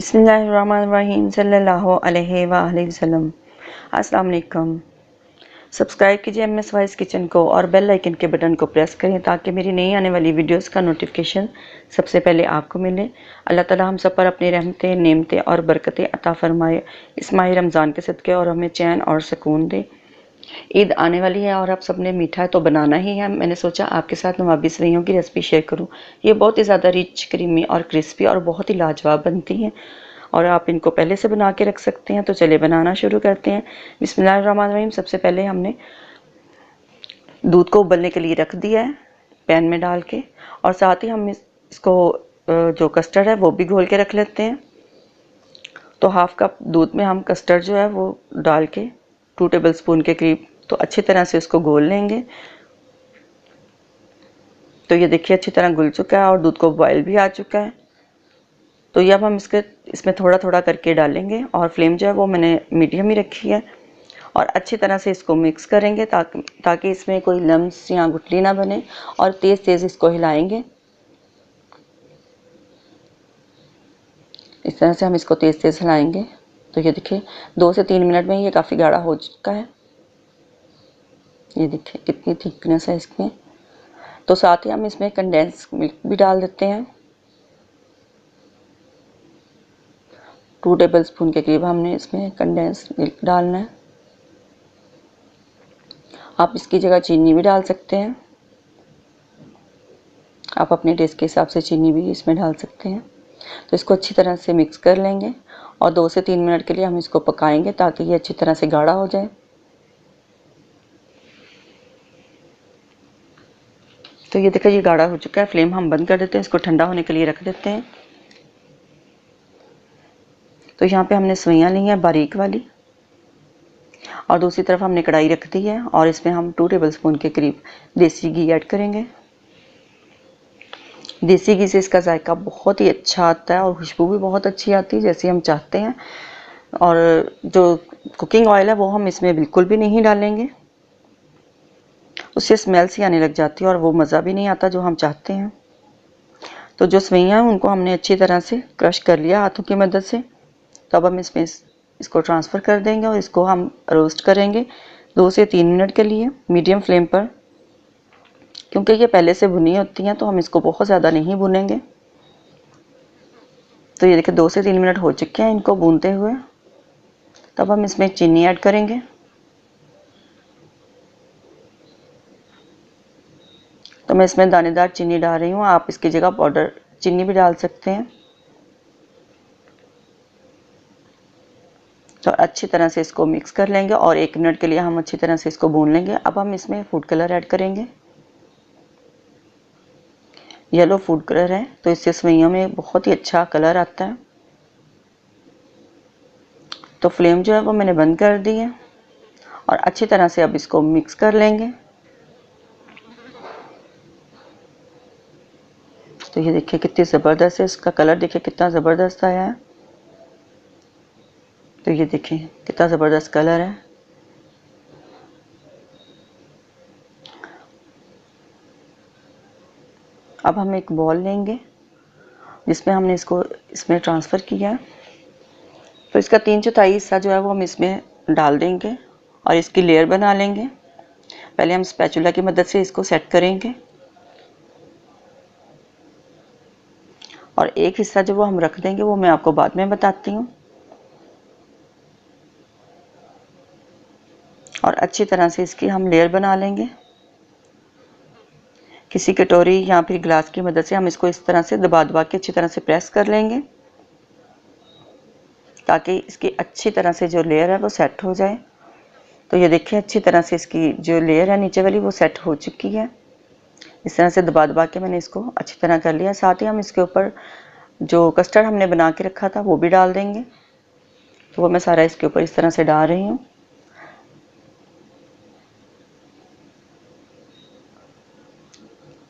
बिस्मिल्लाहिर्रहमानिर्रहीम सल्लल्लाहु अलैहि वसल्लम। अस्सलाम वालेकुम। सब्सक्राइब कीजिए MS वाइस किचन को और बेल आइकन के बटन को प्रेस करें ताकि मेरी नई आने वाली वीडियोस का नोटिफिकेशन सबसे पहले आपको मिले। अल्लाह ताला हम सब पर अपनी रहमतें, नेमतें और बरकतें अता फरमाए इस माह रमज़ान के सदक़े और हमें चैन और सुकून दे। ईद आने वाली है और आप सबने मीठा तो बनाना ही है। मैंने सोचा आपके साथ नवाबी सेवइयों की रेसिपी शेयर करूं। ये बहुत ही ज़्यादा रिच, क्रीमी और क्रिस्पी और बहुत ही लाजवाब बनती हैं और आप इनको पहले से बना के रख सकते हैं। तो चलिए बनाना शुरू करते हैं। बिस्मिल्लाहिर्रहमानिर्रहीम। सबसे पहले हमने दूध को उबलने के लिए रख दिया है पैन में डाल के, और साथ ही हम इसको जो कस्टर्ड है वो भी घोल के रख लेते हैं। तो हाफ कप दूध में हम कस्टर्ड जो है वो डाल के 2 टेबलस्पून के करीब तो अच्छी तरह से इसको घोल लेंगे। तो ये देखिए अच्छी तरह घुल चुका है और दूध को बॉयल भी आ चुका है। तो ये अब हम इसमें थोड़ा थोड़ा करके डालेंगे और फ्लेम जो है वो मैंने मीडियम ही रखी है और अच्छी तरह से इसको मिक्स करेंगे ताकि इसमें कोई लम्स या गुठली ना बने, और तेज़ तेज़ इसको हिलाएंगे। इस तरह से हम इसको तेज़ तेज़ हिलाएंगे। तो ये देखिए 2 से 3 मिनट में ये काफ़ी गाढ़ा हो चुका है। ये देखिए कितनी थिकनेस है इसमें। तो साथ ही हम इसमें कंडेंस मिल्क भी डाल देते हैं। 2 टेबलस्पून के करीब हमने इसमें कंडेंस मिल्क डालना है। आप इसकी जगह चीनी भी डाल सकते हैं। आप अपने टेस्ट के हिसाब से चीनी भी इसमें डाल सकते हैं। तो इसको अच्छी तरह से मिक्स कर लेंगे और 2 से 3 मिनट के लिए हम इसको पकाएंगे ताकि ये अच्छी तरह से गाढ़ा हो जाए। तो ये देखिए ये गाढ़ा हो चुका है। फ्लेम हम बंद कर देते हैं, इसको ठंडा होने के लिए रख देते हैं। तो यहाँ पे हमने सेवइयां ली हैं बारीक वाली, और दूसरी तरफ हमने कढ़ाई रख दी है और इसमें हम 2 टेबलस्पून के करीब देसी घी ऐड करेंगे। देसी घी से इसका जायका बहुत ही अच्छा आता है और खुशबू भी बहुत अच्छी आती है जैसी हम चाहते हैं। और जो कुकिंग ऑयल है वो हम इसमें बिल्कुल भी नहीं डालेंगे, उससे स्मेल सी आने लग जाती है और वो मज़ा भी नहीं आता जो हम चाहते हैं। तो जो सेवइयां हैं उनको हमने अच्छी तरह से क्रश कर लिया हाथों की मदद से। तो अब हम इसमें इसको ट्रांसफ़र कर देंगे और इसको हम रोस्ट करेंगे 2 से 3 मिनट के लिए मीडियम फ्लेम पर। क्योंकि ये पहले से भुनी होती हैं तो हम इसको बहुत ज़्यादा नहीं भुनेंगे। तो ये देखिए 2 से 3 मिनट हो चुके हैं इनको भूनते हुए। तब हम इसमें चीनी ऐड करेंगे। तो मैं इसमें दानेदार चीनी डाल रही हूँ, आप इसकी जगह पाउडर चीनी भी डाल सकते हैं। तो अच्छी तरह से इसको मिक्स कर लेंगे और 1 मिनट के लिए हम अच्छी तरह से इसको भून लेंगे। अब हम इसमें फूड कलर ऐड करेंगे। येलो फूड कलर है तो इससे सेवइयों में बहुत ही अच्छा कलर आता है। तो फ्लेम जो है वो मैंने बंद कर दी है और अच्छी तरह से अब इसको मिक्स कर लेंगे। तो ये देखिए कितनी ज़बरदस्त है, इसका कलर देखिए कितना ज़बरदस्त आया है। तो ये देखिए कितना ज़बरदस्त कलर है। अब हम एक बॉल लेंगे जिसमें हमने इसमें ट्रांसफ़र किया है। तो इसका 3/4 हिस्सा जो है वो हम इसमें डाल देंगे और इसकी लेयर बना लेंगे। पहले हम स्पैचुला की मदद से इसको सेट करेंगे और एक हिस्सा जो वो हम रख देंगे वो मैं आपको बाद में बताती हूँ। और अच्छी तरह से इसकी हम लेयर बना लेंगे। किसी कटोरी या फिर ग्लास की मदद से हम इसको इस तरह से दबा दबा के अच्छी तरह से प्रेस कर लेंगे ताकि इसकी अच्छी तरह से जो लेयर है वो सेट हो जाए। तो ये देखिए अच्छी तरह से इसकी जो लेयर है नीचे वाली वो सेट हो चुकी है। इस तरह से दबा दबा के मैंने इसको अच्छी तरह कर लिया। साथ ही हम इसके ऊपर जो कस्टर्ड हमने बना के रखा था वो भी डाल देंगे। तो वो मैं सारा इसके ऊपर इस तरह से डाल रही हूँ।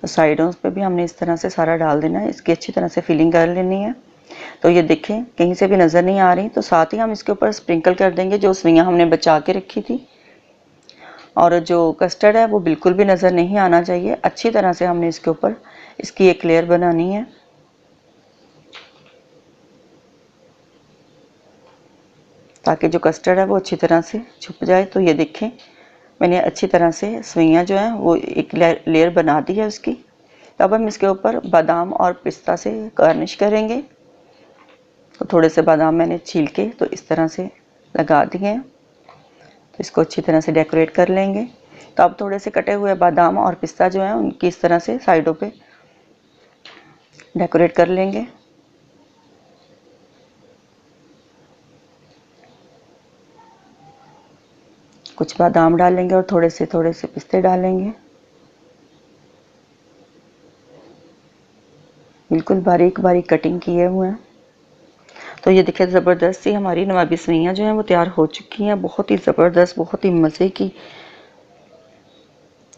तो साइडों पे भी हमने इस तरह से सारा डाल देना है, इसकी अच्छी तरह से फिलिंग कर लेनी है। तो ये देखें कहीं से भी नज़र नहीं आ रही। तो साथ ही हम इसके ऊपर स्प्रिंकल कर देंगे जो सेवइयां हमने बचा के रखी थी, और जो कस्टर्ड है वो बिल्कुल भी नज़र नहीं आना चाहिए। अच्छी तरह से हमने इसके ऊपर इसकी एक लेयर बनानी है। ताकि जो कस्टर्ड है वो अच्छी तरह से छुप जाए। तो ये देखें मैंने अच्छी तरह से सवैयाँ जो हैं वो एक लेयर बना दी है उसकी। अब हम इसके ऊपर बादाम और पिस्ता से गार्निश करेंगे। तो थोड़े से बादाम मैंने छील के तो इस तरह से लगा दिए हैं। तो इसको अच्छी तरह से डेकोरेट कर लेंगे। तो अब थोड़े से कटे हुए बादाम और पिस्ता जो हैं उनकी इस तरह से साइडों पे डेकोरेट कर लेंगे। कुछ बादाम डालेंगे और थोड़े से पिस्ते डालेंगे। बिल्कुल बारीक बारीक कटिंग किए हुए हैं। तो ये देखिए ज़बरदस्त सी हमारी नवाबी सवैयाँ जो हैं वो तैयार हो चुकी हैं, बहुत ही ज़बरदस्त, बहुत ही मज़े की।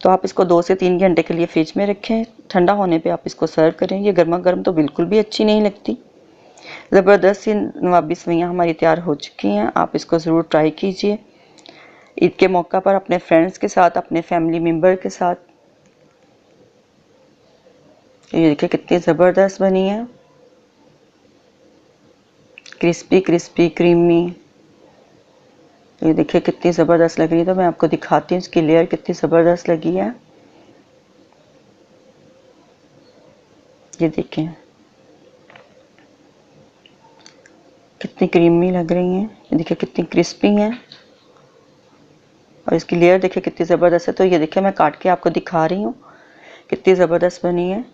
तो आप इसको 2 से 3 घंटे के लिए फ्रिज में रखें, ठंडा होने पे आप इसको सर्व करें। ये गर्मा गर्म तो बिल्कुल भी अच्छी नहीं लगती। ज़बरदस्त सी नवाबी सवैयाँ हमारी तैयार हो चुकी हैं, आप इसको ज़रूर ट्राई कीजिए। ईद के मौका पर अपने फ्रेंड्स के साथ, अपने फैमिली मेम्बर के साथ। ये देखिए कितनी ज़बरदस्त बनी है, क्रिस्पी क्रिस्पी क्रीमी। ये देखिए कितनी ज़बरदस्त लग रही है। तो मैं आपको दिखाती हूँ इसकी लेयर कितनी ज़बरदस्त लगी है। ये देखें कितनी क्रीमी लग रही हैं, ये देखिए कितनी क्रिस्पी हैं और इसकी लेयर देखिए कितनी ज़बरदस्त है। तो ये देखिए मैं काट के आपको दिखा रही हूँ कितनी ज़बरदस्त बनी है।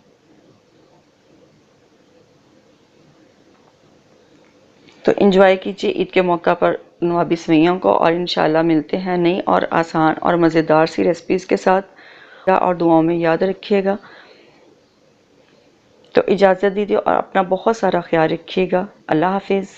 तो एंजॉय कीजिए ईद के मौका पर नवाबी सवैयों को, और इंशाल्लाह मिलते हैं नई और आसान और मज़ेदार सी रेसिपीज़ के साथ। और दुआओं में याद रखिएगा। तो इजाज़त दीजिए और अपना बहुत सारा ख्याल रखिएगा। अल्लाह हाफिज़।